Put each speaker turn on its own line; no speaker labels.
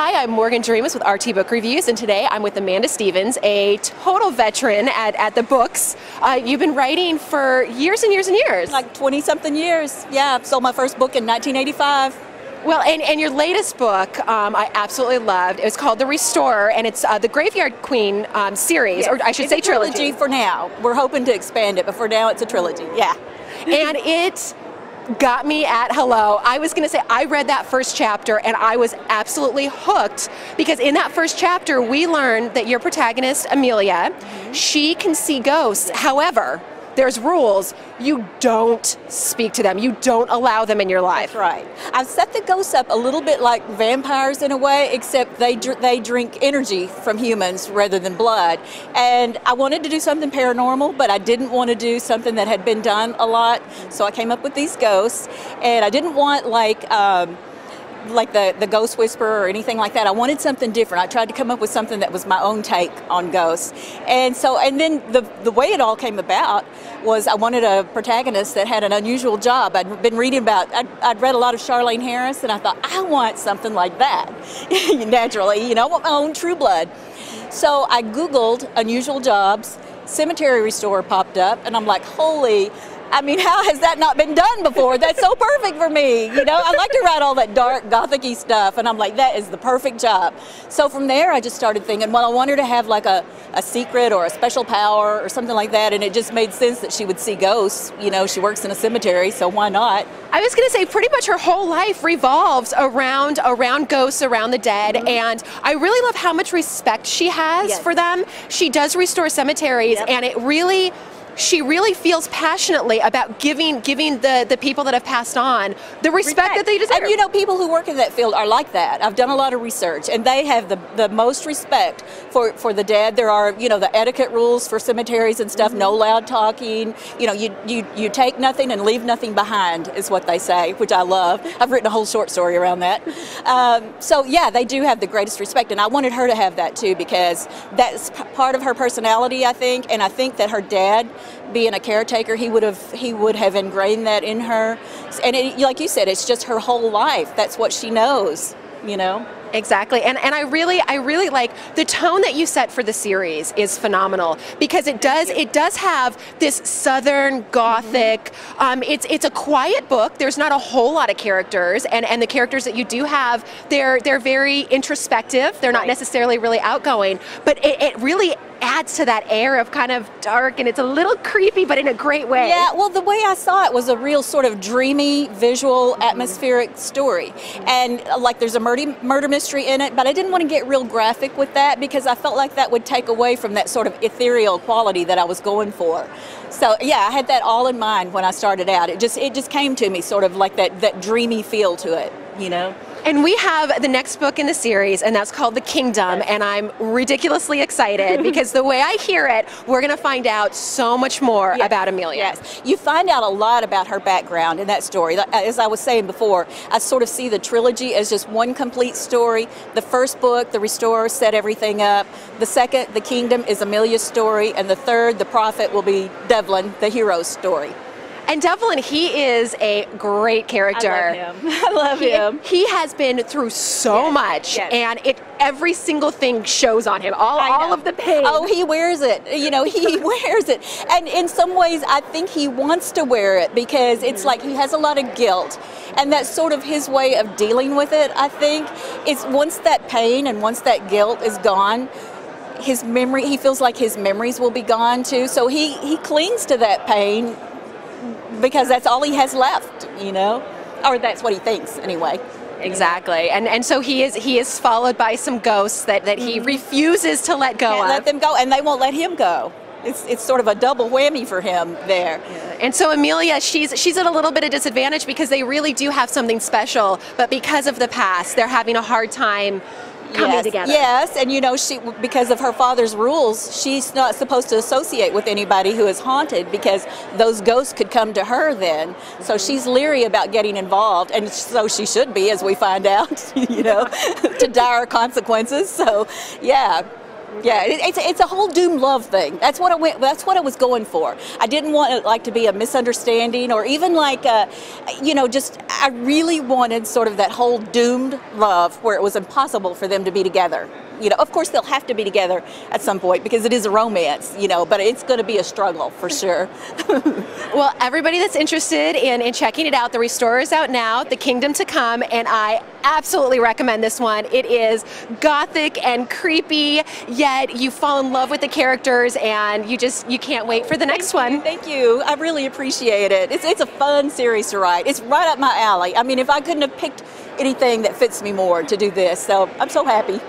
Hi, I'm Morgan Doremus with RT Book Reviews, and today I'm with Amanda Stevens, a total veteran at the books. You've been writing for years and years and years.
Like 20-something years. Yeah, I sold my first book in 1985.
Well, and your latest book, I absolutely loved. It was called The Restorer, and it's the Graveyard Queen series, or I should say trilogy.
Trilogy for now. We're hoping to expand it, but for now it's a trilogy, yeah.
And it got me at hello. I was going to say, I read that first chapter and I was absolutely hooked, because in that first chapter we learned that your protagonist, Amelia, she can see ghosts. However, there's rules. You don't speak to them. You don't allow them in your life.
That's right. I've set the ghosts up a little bit like vampires in a way, except they drink energy from humans rather than blood. And I wanted to do something paranormal, but I didn't want to do something that had been done a lot. So I came up with these ghosts, and I didn't want like the Ghost Whisperer or anything like that. I wanted something different. I tried to come up with something that was my own take on ghosts. And then the way it all came about was I wanted a protagonist that had an unusual job. I'd been reading about, I'd read a lot of Charlene Harris, and I thought, I want something like that. Naturally, you know, I want my own True Blood. So I Googled unusual jobs, cemetery restorer popped up, and I'm like, holy, I mean, how has that not been done before? That's so perfect for me. You know, I like to write all that dark, gothic-y stuff, and I'm like, that is the perfect job. So from there, I just started thinking, well, I want her to have like a secret or a special power or something like that, and it just made sense that she would see ghosts. You know, she works in a cemetery, so why not?
I was going to say, pretty much her whole life revolves around ghosts, around the dead, and I really love how much respect she has for them. She does restore cemeteries, and it really, she really feels passionately about giving the people that have passed on the respect that they deserve.
And you know, people who work in that field are like that. I've done a lot of research, and they have the most respect for the dead. There are, you know, the etiquette rules for cemeteries and stuff. No loud talking. You know, you take nothing and leave nothing behind is what they say, which I love. I've written a whole short story around that. So yeah, they do have the greatest respect, and I wanted her to have that too, because that's part of her personality, I think, and I think that her dad, being a caretaker, he would have ingrained that in her, and like you said, it's just her whole life. That's what she knows, you know.
Exactly, and I really like the tone that you set for the series is phenomenal, because it does have this southern gothic. It's a quiet book. There's not a whole lot of characters, and the characters that you do have, they're very introspective. They're not necessarily really outgoing, but it really adds to that air of kind of dark, and it's a little creepy, but in a great way.
Yeah, well, the way I saw it was a real sort of dreamy, visual, atmospheric story. And like there's a murder mystery in it, but I didn't want to get real graphic with that, because I felt like that would take away from that sort of ethereal quality that I was going for. So yeah, I had that all in mind when I started out. It just came to me sort of like that dreamy feel to it, you know.
And we have the next book in the series, and that's called The Kingdom, and I'm ridiculously excited because the way I hear it, we're going to find out so much more about Amelia.
Yes, you find out a lot about her background in that story. As I was saying before, I sort of see the trilogy as just one complete story. The first book, The Restorer, set everything up. The second, The Kingdom, is Amelia's story, and the third, The Prophet, will be Devlin, the hero's story.
And Devlin, he is a great character.
I love him. I love him.
He has been through so much, and every single thing shows on him, all of the pain.
Oh, he wears it. You know, he wears it. And in some ways, I think he wants to wear it, because it's like he has a lot of guilt. And that's sort of his way of dealing with it, I think. It's once that pain and once that guilt is gone, his memory, he feels like his memories will be gone too. So he clings to that pain, because that's all he has left, you know, or that's what he thinks anyway.
Exactly, and so he is followed by some ghosts that he refuses to let go of.
Let them go, and they won't let him go. It's sort of a double whammy for him there.
And so Amelia, she's at a little bit of disadvantage, because they really do have something special, but because of the past, they're having a hard time coming together.
Yes, and you know, because of her father's rules, she's not supposed to associate with anybody who is haunted, because those ghosts could come to her then. So she's leery about getting involved, and so she should be, as we find out, you know, to dire consequences. So, yeah. Yeah, it's a whole doom love thing. That's what I was going for. I didn't want it like to be a misunderstanding or even like I really wanted sort of that whole doomed love where it was impossible for them to be together. Of course they'll have to be together at some point because it is a romance, but it's going to be a struggle for sure.
Well, everybody that's interested in checking it out, The Restorer is out now, The Kingdom to Come, and I absolutely recommend this one. It is gothic and creepy, yet you fall in love with the characters and you can't wait for the next one.
Thank you. I really appreciate it. It's a fun series to write. It's right up my alley. I mean, if I couldn't have picked anything that fits me more to do this, so I'm so happy.